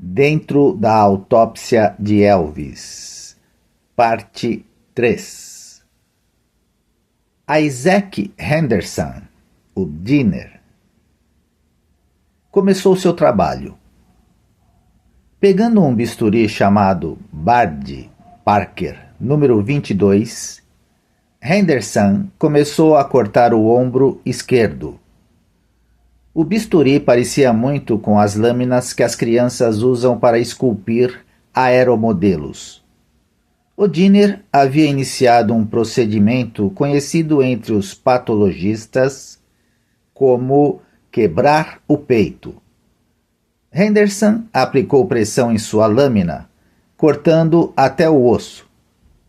Dentro da autópsia de Elvis, parte 3. Isaac Henderson, o Dinner, começou seu trabalho. Pegando um bisturi chamado Bard Parker, número 22, Henderson começou a cortar o ombro esquerdo. O bisturi parecia muito com as lâminas que as crianças usam para esculpir aeromodelos. O Dinner havia iniciado um procedimento conhecido entre os patologistas como quebrar o peito. Henderson aplicou pressão em sua lâmina, cortando até o osso,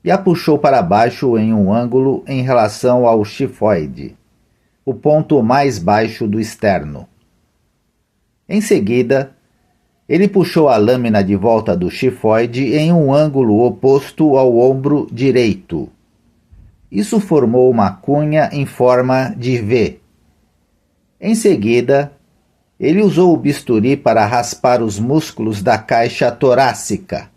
e a puxou para baixo em um ângulo em relação ao xifoide, o ponto mais baixo do externo. Em seguida, ele puxou a lâmina de volta do xifoide em um ângulo oposto ao ombro direito. Isso formou uma cunha em forma de V. Em seguida, ele usou o bisturi para raspar os músculos da caixa torácica.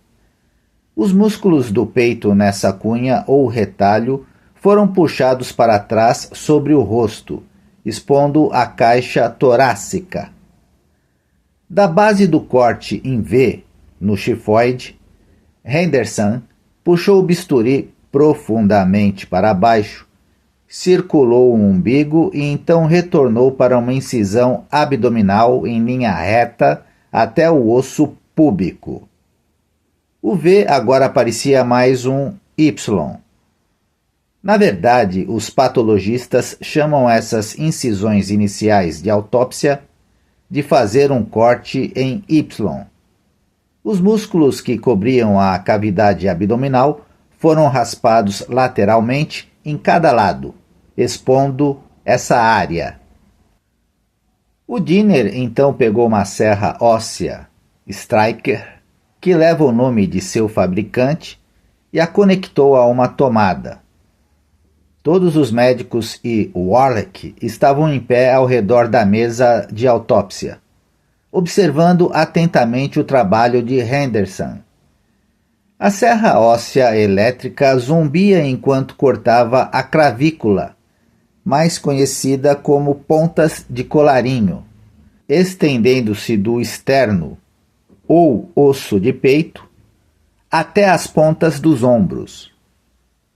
Os músculos do peito nessa cunha ou retalho foram puxados para trás sobre o rosto, expondo a caixa torácica. Da base do corte em V, no xifoide, Henderson puxou o bisturi profundamente para baixo, circulou o umbigo e então retornou para uma incisão abdominal em linha reta até o osso púbico. O V agora parecia mais um Y. Na verdade, os patologistas chamam essas incisões iniciais de autópsia de fazer um corte em Y. Os músculos que cobriam a cavidade abdominal foram raspados lateralmente em cada lado, expondo essa área. O Dinner então pegou uma serra óssea, Stryker, que leva o nome de seu fabricante, e a conectou a uma tomada. Todos os médicos e Warlick estavam em pé ao redor da mesa de autópsia, observando atentamente o trabalho de Henderson. A serra óssea elétrica zumbia enquanto cortava a clavícula, mais conhecida como pontas de colarinho, estendendo-se do externo, ou osso de peito, até as pontas dos ombros.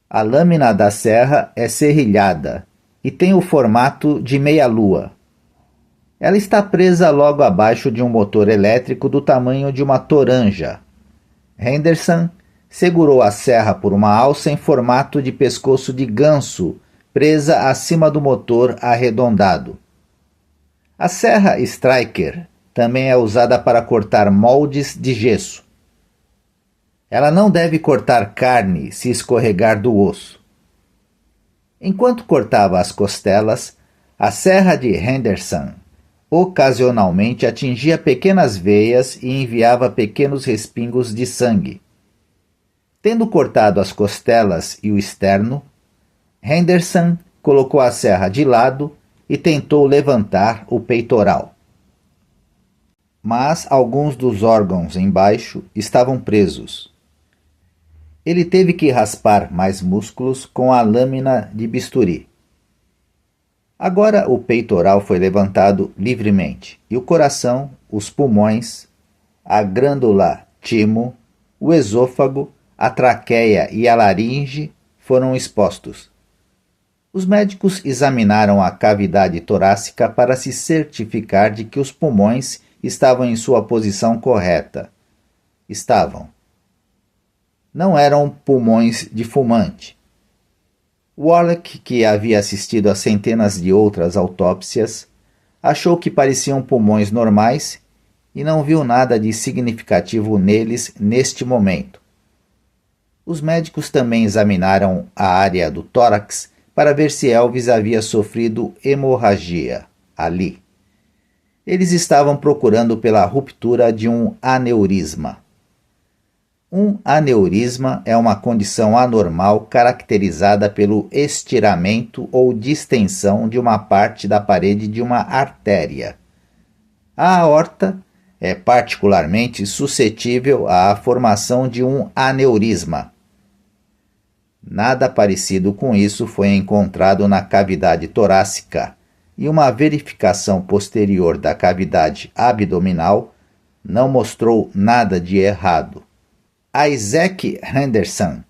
A lâmina da serra é serrilhada e tem o formato de meia-lua. Ela está presa logo abaixo de um motor elétrico do tamanho de uma toranja. Henderson segurou a serra por uma alça em formato de pescoço de ganso, presa acima do motor arredondado. A serra Stryker também é usada para cortar moldes de gesso. Ela não deve cortar carne se escorregar do osso. Enquanto cortava as costelas, a serra de Henderson ocasionalmente atingia pequenas veias e enviava pequenos respingos de sangue. Tendo cortado as costelas e o externo, Henderson colocou a serra de lado e tentou levantar o peitoral. Mas alguns dos órgãos embaixo estavam presos. Ele teve que raspar mais músculos com a lâmina de bisturi. Agora o peitoral foi levantado livremente, e o coração, os pulmões, a glândula timo, o esôfago, a traqueia e a laringe foram expostos. Os médicos examinaram a cavidade torácica para se certificar de que os pulmões estavam em sua posição correta. Estavam. Não eram pulmões de fumante. Warlick, que havia assistido a centenas de outras autópsias, achou que pareciam pulmões normais e não viu nada de significativo neles neste momento. Os médicos também examinaram a área do tórax para ver se Elvis havia sofrido hemorragia ali. Eles estavam procurando pela ruptura de um aneurisma. Um aneurisma é uma condição anormal caracterizada pelo estiramento ou distensão de uma parte da parede de uma artéria. A aorta é particularmente suscetível à formação de um aneurisma. Nada parecido com isso foi encontrado na cavidade torácica, e uma verificação posterior da cavidade abdominal não mostrou nada de errado. Isaac Henderson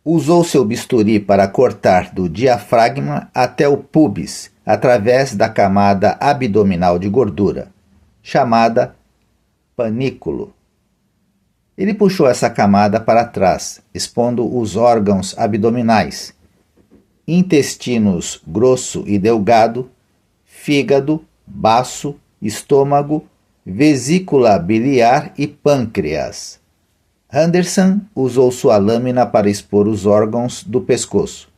usou seu bisturi para cortar do diafragma até o púbis, através da camada abdominal de gordura, chamada panículo. Ele puxou essa camada para trás, expondo os órgãos abdominais, intestinos grosso e delgado, fígado, baço, estômago, vesícula biliar e pâncreas. Henderson usou sua lâmina para expor os órgãos do pescoço.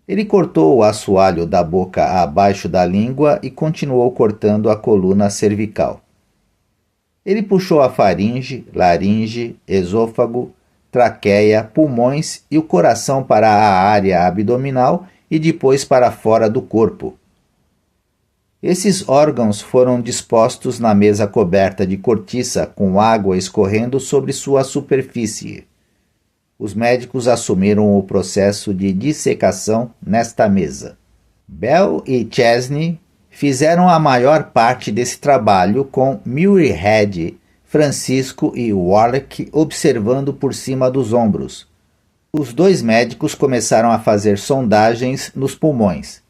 Ele cortou o assoalho da boca abaixo da língua e continuou cortando a coluna cervical. Ele puxou a faringe, laringe, esôfago, traqueia, pulmões e o coração para a área abdominal e depois para fora do corpo. Esses órgãos foram dispostos na mesa coberta de cortiça com água escorrendo sobre sua superfície. Os médicos assumiram o processo de dissecação nesta mesa. Bell e Chesney fizeram a maior parte desse trabalho com Muirhead, Francisco e Warlick observando por cima dos ombros. Os dois médicos começaram a fazer sondagens nos pulmões.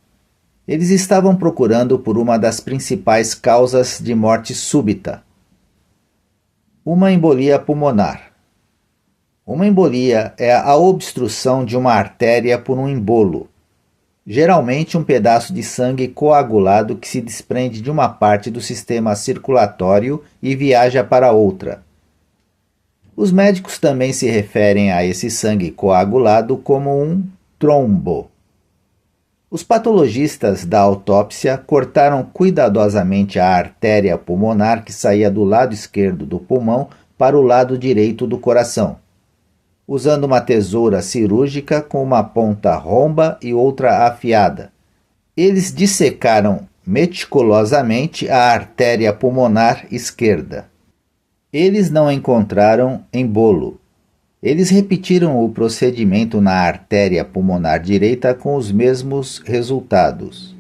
Eles estavam procurando por uma das principais causas de morte súbita: uma embolia pulmonar. Uma embolia é a obstrução de uma artéria por um embolo, geralmente um pedaço de sangue coagulado que se desprende de uma parte do sistema circulatório e viaja para outra. Os médicos também se referem a esse sangue coagulado como um trombo. Os patologistas da autópsia cortaram cuidadosamente a artéria pulmonar que saía do lado esquerdo do pulmão para o lado direito do coração, usando uma tesoura cirúrgica com uma ponta romba e outra afiada. Eles dissecaram meticulosamente a artéria pulmonar esquerda. Eles não encontraram embolo. Eles repetiram o procedimento na artéria pulmonar direita com os mesmos resultados.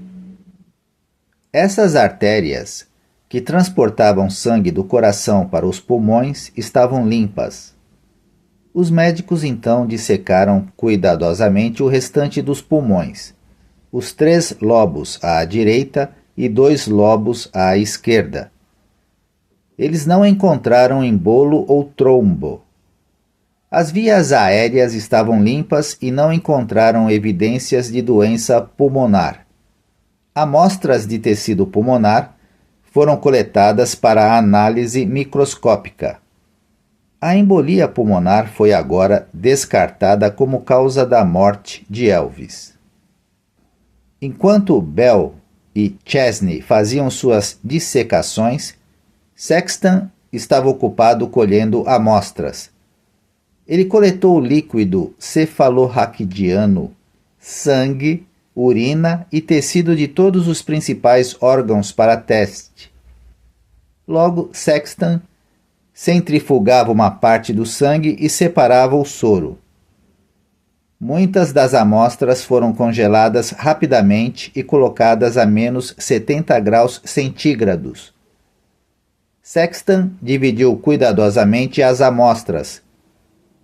Essas artérias, que transportavam sangue do coração para os pulmões, estavam limpas. Os médicos então dissecaram cuidadosamente o restante dos pulmões, os 3 lobos à direita e 2 lobos à esquerda. Eles não encontraram embolo ou trombo. As vias aéreas estavam limpas e não encontraram evidências de doença pulmonar. Amostras de tecido pulmonar foram coletadas para análise microscópica. A embolia pulmonar foi agora descartada como causa da morte de Elvis. Enquanto Bell e Chesney faziam suas dissecações, Sexton estava ocupado colhendo amostras. Ele coletou líquido cefalorraquidiano, sangue, urina e tecido de todos os principais órgãos para teste. Logo, Sexton centrifugava uma parte do sangue e separava o soro. Muitas das amostras foram congeladas rapidamente e colocadas a menos 70 graus centígrados. Sexton dividiu cuidadosamente as amostras,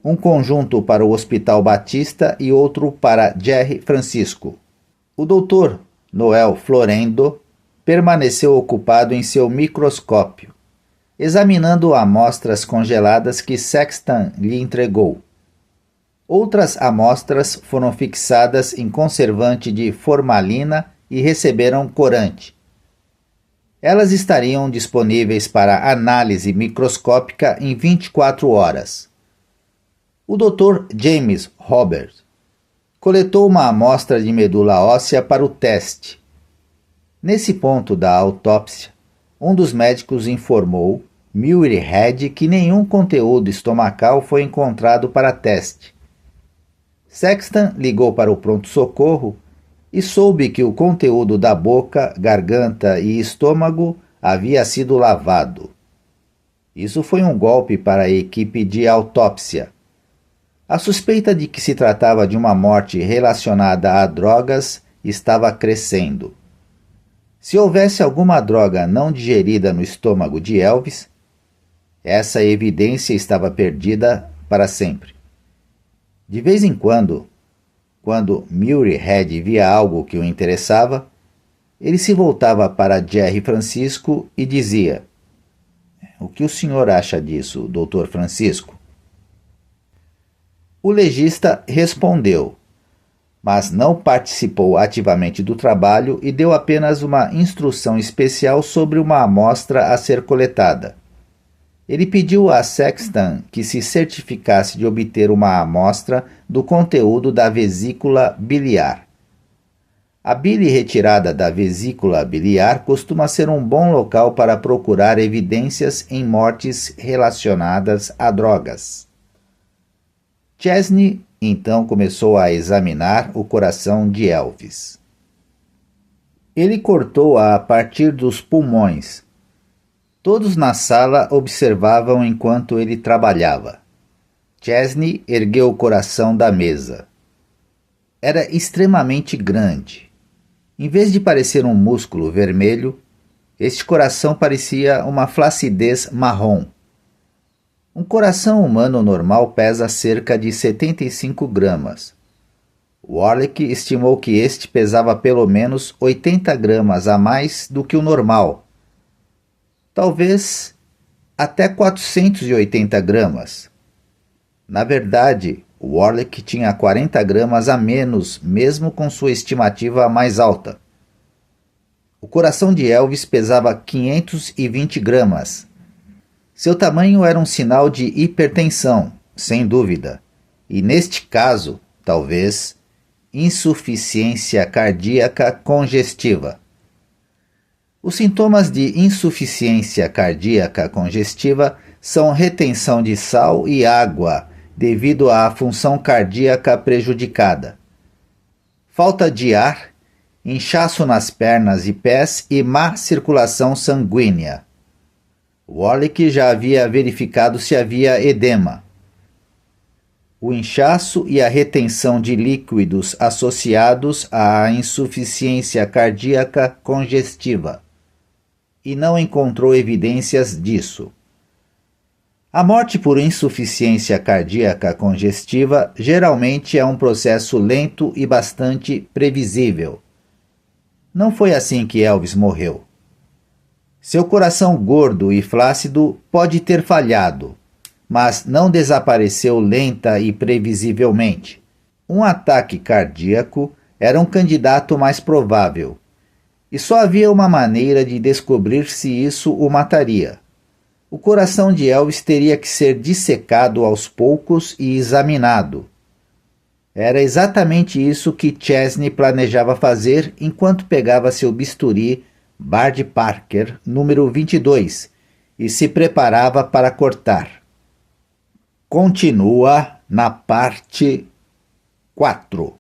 um conjunto para o Hospital Batista e outro para Jerry Francisco. O Dr. Noel Florendo permaneceu ocupado em seu microscópio, examinando amostras congeladas que Sexton lhe entregou. Outras amostras foram fixadas em conservante de formalina e receberam corante. Elas estariam disponíveis para análise microscópica em 24 horas. O Dr. James Robert coletou uma amostra de medula óssea para o teste. Nesse ponto da autópsia, um dos médicos informou Muirhead que nenhum conteúdo estomacal foi encontrado para teste. Sexton ligou para o pronto-socorro e soube que o conteúdo da boca, garganta e estômago havia sido lavado. Isso foi um golpe para a equipe de autópsia. A suspeita de que se tratava de uma morte relacionada a drogas estava crescendo. Se houvesse alguma droga não digerida no estômago de Elvis, essa evidência estava perdida para sempre. De vez em quando Muirhead via algo que o interessava, ele se voltava para Jerry Francisco e dizia: "O que o senhor acha disso, Dr. Francisco?" O legista respondeu, mas não participou ativamente do trabalho e deu apenas uma instrução especial sobre uma amostra a ser coletada. Ele pediu a Sexton que se certificasse de obter uma amostra do conteúdo da vesícula biliar. A bile retirada da vesícula biliar costuma ser um bom local para procurar evidências em mortes relacionadas a drogas. Chesney então começou a examinar o coração de Elvis. Ele cortou a partir dos pulmões. Todos na sala observavam enquanto ele trabalhava. Chesney ergueu o coração da mesa. Era extremamente grande. Em vez de parecer um músculo vermelho, este coração parecia uma flacidez marrom. Um coração humano normal pesa cerca de 75 gramas. Warlick estimou que este pesava pelo menos 80 gramas a mais do que o normal. Talvez até 480 gramas. Na verdade, Warlick tinha 40 gramas a menos, mesmo com sua estimativa mais alta. O coração de Elvis pesava 520 gramas. Seu tamanho era um sinal de hipertensão, sem dúvida, e neste caso, talvez, insuficiência cardíaca congestiva. Os sintomas de insuficiência cardíaca congestiva são retenção de sal e água devido à função cardíaca prejudicada, falta de ar, inchaço nas pernas e pés e má circulação sanguínea. Warlick já havia verificado se havia edema. O inchaço e a retenção de líquidos associados à insuficiência cardíaca congestiva, e não encontrou evidências disso. A morte por insuficiência cardíaca congestiva geralmente é um processo lento e bastante previsível. Não foi assim que Elvis morreu. Seu coração gordo e flácido pode ter falhado, mas não desapareceu lenta e previsivelmente. Um ataque cardíaco era um candidato mais provável, e só havia uma maneira de descobrir se isso o mataria. O coração de Elvis teria que ser dissecado aos poucos e examinado. Era exatamente isso que Chesney planejava fazer enquanto pegava seu bisturi Bard Parker, número 22, e se preparava para cortar. Continua na parte 4.